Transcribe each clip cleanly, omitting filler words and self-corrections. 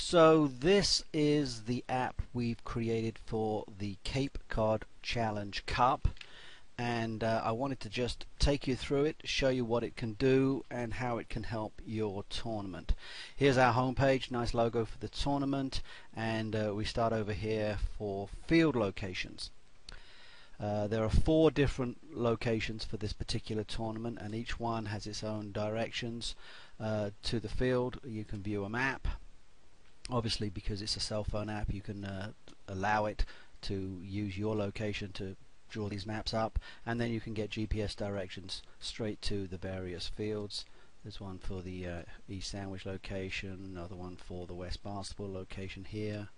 So this is the app we've created for the Cape Cod Challenge Cup, and I wanted to just take you through it, show you what it can do and how it can help your tournament. Here's our homepage, nice logo for the tournament, and we start over here for field locations. There are 4 different locations for this particular tournament, and each one has its own directions to the field. You can view a map. Obviously, because it's a cell phone app, you can allow it to use your location to draw these maps up, and then you can get GPS directions straight to the various fields. There's one for the East Sandwich location, another one for the West Barnstable location here.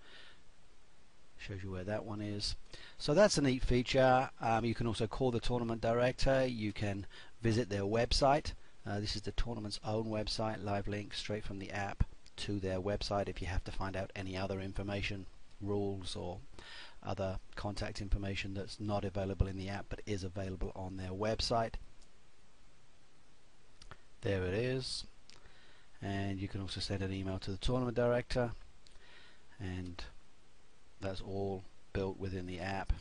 Shows you where that one is. So that's a neat feature. You can also call the tournament director. You can visit their website. This is the tournament's own website, live link straight from the app to their website if you have to find out any other information, rules or other contact information that's not available in the app but is available on their website. There it is, and you can also send an email to the tournament director, and that's all built within the app.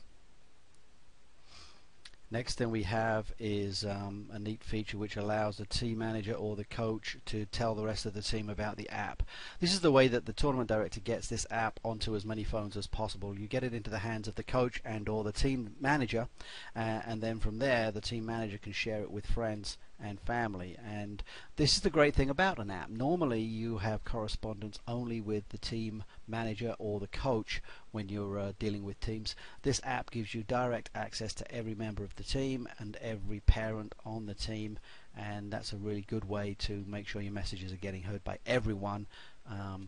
Next thing we have is a neat feature which allows the team manager or the coach to tell the rest of the team about the app. This is the way that the tournament director gets this app onto as many phones as possible. You get it into the hands of the coach and or the team manager, and then from there the team manager can share it with friends and family. And this is the great thing about an app. Normally you have correspondence only with the team manager or the coach when you're dealing with teams. This app gives you direct access to every member of the team and every parent on the team, and that's a really good way to make sure your messages are getting heard by everyone,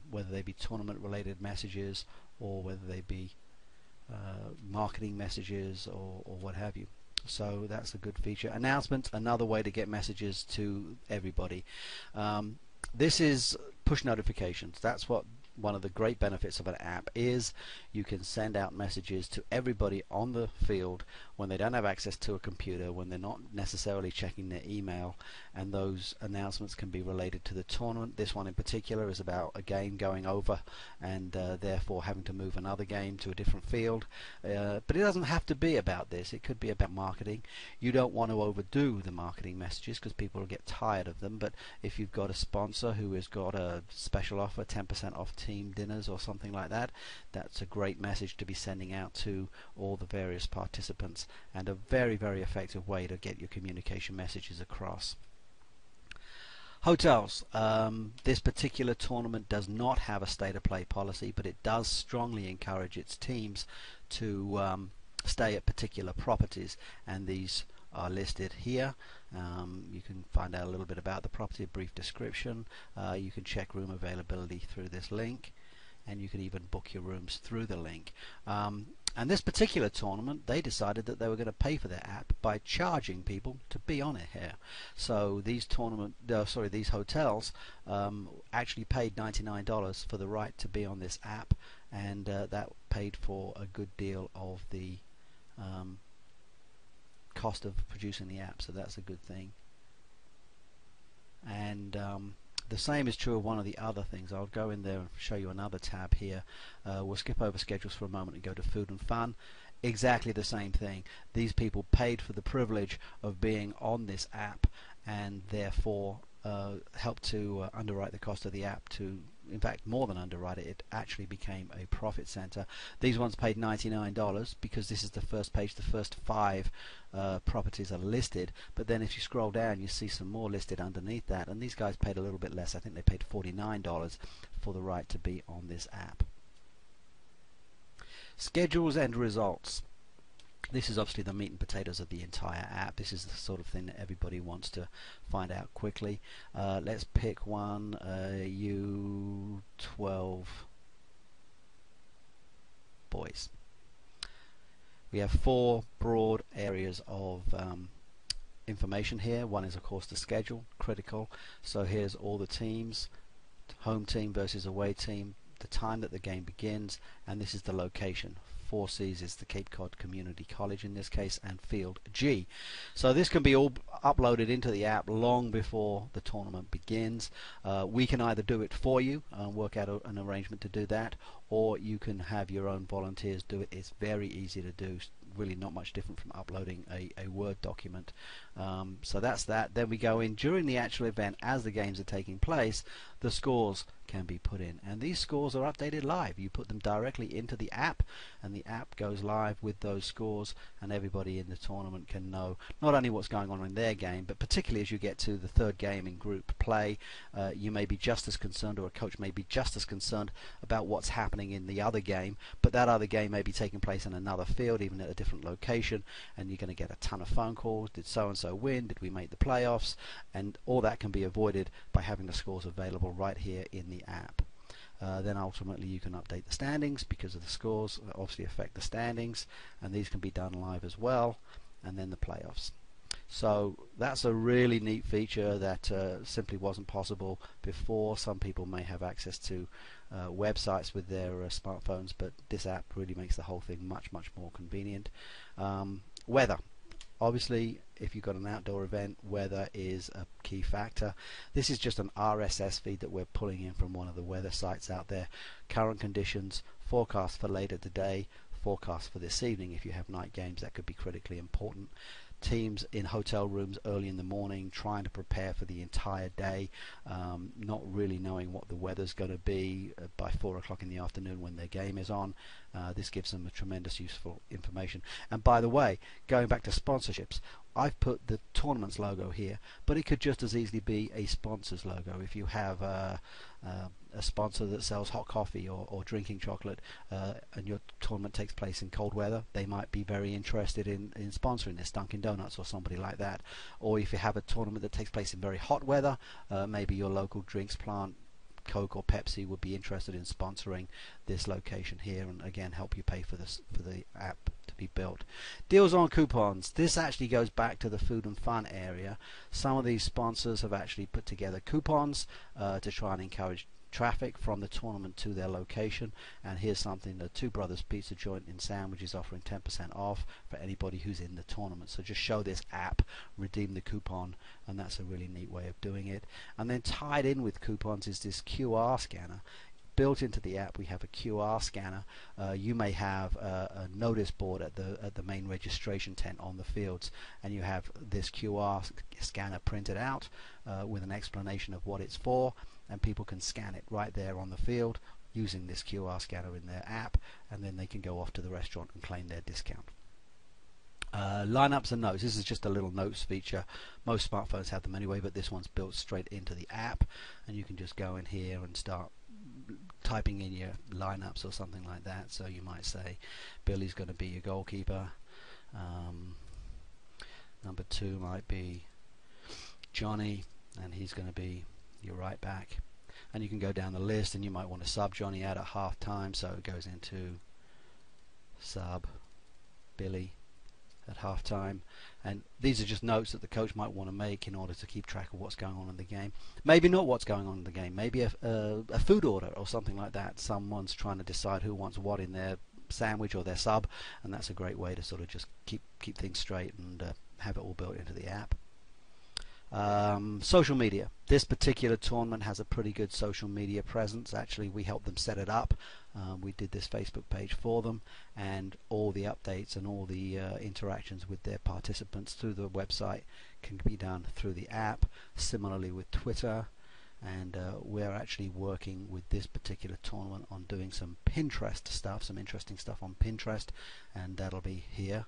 whether they be tournament related messages or whether they be marketing messages or what have you. So that's a good feature. Announcements, another way to get messages to everybody. This is push notifications. That's what one of the great benefits of an app is. You can send out messages to everybody on the field when they don't have access to a computer, when they're not necessarily checking their email, and those announcements can be related to the tournament. This one in particular is about a game going over and therefore having to move another game to a different field, but it doesn't have to be about this. It could be about marketing. You don't want to overdo the marketing messages because people will get tired of them, but if you've got a sponsor who has got a special offer, 10% off team dinners or something like that, that's a great message to be sending out to all the various participants, and a very, very effective way to get your communication messages across. Hotels. This particular tournament does not have a state of play policy, but it does strongly encourage its teams to stay at particular properties, and these are listed here. You can find out a little bit about the property, a brief description. You can check room availability through this link, and you can even book your rooms through the link. And this particular tournament, they decided that they were going to pay for their app by charging people to be on it here. So these these hotels actually paid $99 for the right to be on this app, and that paid for a good deal of the cost of producing the app, so that's a good thing. And the same is true of one of the other things. I'll go in there and show you another tab here. We'll skip over schedules for a moment and go to food and fun. Exactly the same thing. These people paid for the privilege of being on this app, and therefore helped to underwrite the cost of the app to, in fact, more than underwrite it. It actually became a profit center. These ones paid $99 because this is the first page. The first 5 properties are listed, but then if you scroll down you see some more listed underneath that, and these guys paid a little bit less. I think they paid $49 for the right to be on this app. Schedules and results. This is obviously the meat and potatoes of the entire app. This is the sort of thing that everybody wants to find out quickly. Let's pick one, U12 boys. We have 4 broad areas of information here. One is of course the schedule, critical. So here's all the teams, home team versus away team, the time that the game begins, and this is the location, Four Cs is the Cape Cod Community College in this case, and Field G. So this can be all uploaded into the app long before the tournament begins. We can either do it for you and work out an arrangement to do that, or you can have your own volunteers do it. It's very easy to do, really not much different from uploading a Word document. So that's that. Then we go in during the actual event as the games are taking place. The scores can be put in, and these scores are updated live. You put them directly into the app, and the app goes live with those scores, and everybody in the tournament can know not only what's going on in their game, but particularly as you get to the third game in group play, you may be just as concerned, or a coach may be just as concerned about what's happening in the other game, but that other game may be taking place in another field, even at a different location, and you're going to get a ton of phone calls. Did so and so win? Did we make the playoffs? And all that can be avoided by having the scores available right here in the app. Then ultimately you can update the standings, because of the scores that obviously affect the standings, and these can be done live as well, and then the playoffs. So that's a really neat feature that simply wasn't possible before. Some people may have access to websites with their smartphones, but this app really makes the whole thing much more convenient. Weather. Obviously, if you've got an outdoor event, weather is a key factor. This is just an RSS feed that we're pulling in from one of the weather sites out there. Current conditions, forecast for later today, forecast for this evening. If you have night games, that could be critically important. Teams in hotel rooms early in the morning trying to prepare for the entire day, not really knowing what the weather's going to be by 4 o'clock in the afternoon when their game is on. This gives them a tremendous useful information. And by the way, going back to sponsorships, I've put the tournament's logo here, but it could just as easily be a sponsor's logo. If you have a sponsor that sells hot coffee or drinking chocolate, and your tournament takes place in cold weather, they might be very interested in sponsoring this, Dunkin' Donuts or somebody like that. Or if you have a tournament that takes place in very hot weather, maybe your local drinks plant, Coke or Pepsi, would be interested in sponsoring this location here, and again help you pay for the app to be built. Deals on coupons. This actually goes back to the food and fun area. Some of these sponsors have actually put together coupons to try and encourage traffic from the tournament to their location, and here's something: the Two Brothers Pizza Joint in Sandwich is offering 10% off for anybody who's in the tournament. So just show this app, redeem the coupon, and that's a really neat way of doing it. And then tied in with coupons is this QR scanner. Built into the app, we have a QR scanner. You may have a notice board at the main registration tent on the fields, and you have this QR scanner printed out with an explanation of what it's for, and people can scan it right there on the field using this QR scanner in their app, and then they can go off to the restaurant and claim their discount. Lineups and notes. This is just a little notes feature. Most smartphones have them anyway, but this one's built straight into the app, and you can just go in here and start typing in your lineups or something like that. So you might say Billy's going to be your goalkeeper, number 2 might be Johnny, and he's going to be your right back. And you can go down the list, and you might want to sub Johnny out at half time, so it goes into sub Billy at half time. And these are just notes that the coach might want to make in order to keep track of what's going on in the game. Maybe not what's going on in the game, maybe a food order or something like that. Someone's trying to decide who wants what in their sandwich or their sub, and that's a great way to sort of just keep things straight and have it all built into the app. Social media. This particular tournament has a pretty good social media presence. Actually, we helped them set it up. We did this Facebook page for them, and all the updates and all the interactions with their participants through the website can be done through the app. Similarly with Twitter, and we're actually working with this particular tournament on doing some Pinterest stuff, some interesting stuff on Pinterest, and that'll be here.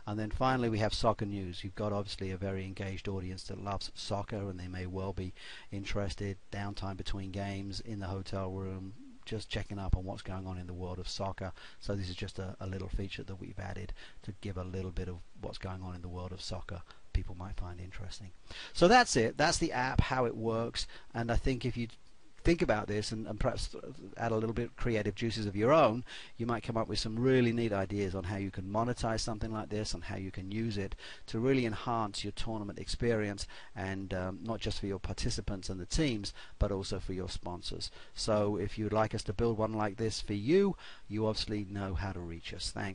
And then finally we have soccer news. You've got obviously a very engaged audience that loves soccer, and they may well be interested, downtime between games, in the hotel room, just checking up on what's going on in the world of soccer. So this is just a little feature that we've added to give a little bit of what's going on in the world of soccer people might find interesting. So that's it. That's the app, how it works. And I think if you think about this and perhaps add a little bit of creative juices of your own, you might come up with some really neat ideas on how you can monetize something like this and how you can use it to really enhance your tournament experience, and not just for your participants and the teams, but also for your sponsors. So if you'd like us to build one like this for you, you obviously know how to reach us. Thanks.